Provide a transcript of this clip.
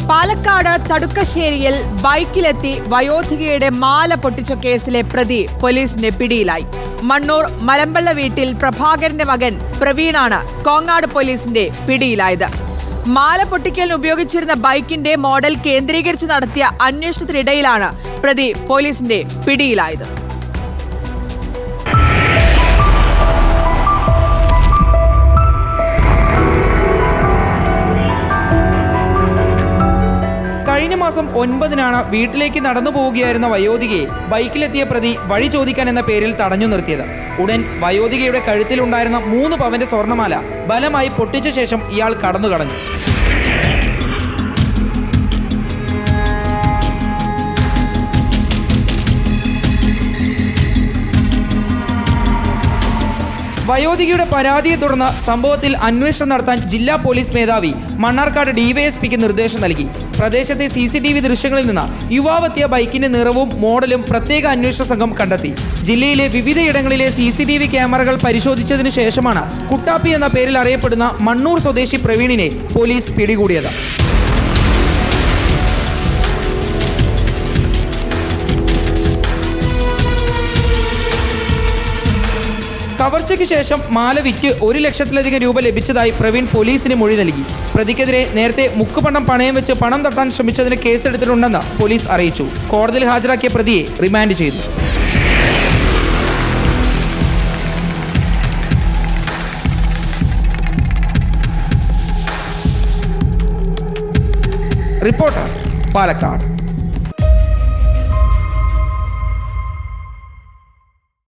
പാലക്കാട് തടുക്കശ്ശേരിയിൽ ബൈക്കിലെത്തി വയോധികയുടെ മാല പൊട്ടിച്ച കേസിലെ പ്രതി പോലീസിന്റെ പിടിയിലായി. മണ്ണൂർ മലമ്പള്ള വീട്ടിൽ പ്രഭാകരന്റെ മകൻ പ്രവീണാണ് കോങ്ങാട് പോലീസിന്റെ പിടിയിലായത്. മാല പൊട്ടിക്കലിന് ഉപയോഗിച്ചിരുന്ന ബൈക്കിന്റെ മോഡൽ കേന്ദ്രീകരിച്ച് നടത്തിയ അന്വേഷണത്തിനിടയിലാണ് പ്രതി പോലീസിന്റെ പിടിയിലായത്. കഴിഞ്ഞ മാസം 9-നാണ് വീട്ടിലേക്ക് നടന്നു പോവുകയായിരുന്ന വയോധികയെ ബൈക്കിലെത്തിയ പ്രതി വഴി ചോദിക്കാൻ എന്ന പേരിൽ തടഞ്ഞു നിർത്തിയത്. ഉടൻ വയോധികയുടെ കഴുത്തിലുണ്ടായിരുന്ന 3 പവന്റെ സ്വർണ്ണമാല ബലമായി പൊട്ടിച്ച ശേഷം ഇയാൾ കടന്നു കളഞ്ഞു. വയോധികയുടെ പരാതിയെ തുടർന്ന് സംഭവത്തിൽ അന്വേഷണം നടത്താൻ ജില്ലാ പോലീസ് മേധാവി മണ്ണാർക്കാട് ഡിവൈഎസ്പിക്ക് നിർദ്ദേശം നൽകി. പ്രദേശത്തെ CCTV ദൃശ്യങ്ങളിൽ നിന്ന് യുവാവെത്തിയ ബൈക്കിന്റെ നിറവും മോഡലും പ്രത്യേക അന്വേഷണ സംഘം കണ്ടെത്തി. ജില്ലയിലെ വിവിധയിടങ്ങളിലെ CCTV ക്യാമറകൾ പരിശോധിച്ചതിനു ശേഷമാണ് കുട്ടാപ്പി എന്ന പേരിൽ അറിയപ്പെടുന്ന മണ്ണൂർ സ്വദേശി പ്രവീണിനെ പോലീസ് പിടികൂടിയത്. കവർച്ചയ്ക്ക് ശേഷം മാല വിറ്റ് 1 ലക്ഷത്തിലധികം രൂപ ലഭിച്ചതായി പ്രവീൺ പോലീസിന് മൊഴി നൽകി. പ്രതിക്കെതിരെ നേരത്തെ മുക്കുപണ്ടം പണയം വെച്ച് പണം തട്ടാൻ ശ്രമിച്ചതിന് കേസെടുത്തിട്ടുണ്ടെന്ന് പോലീസ് അറിയിച്ചു. കോടതിയിൽ ഹാജരാക്കിയ പ്രതിയെ റിമാൻഡ് ചെയ്തു. റിപ്പോർട്ടർ, പാലക്കാട്.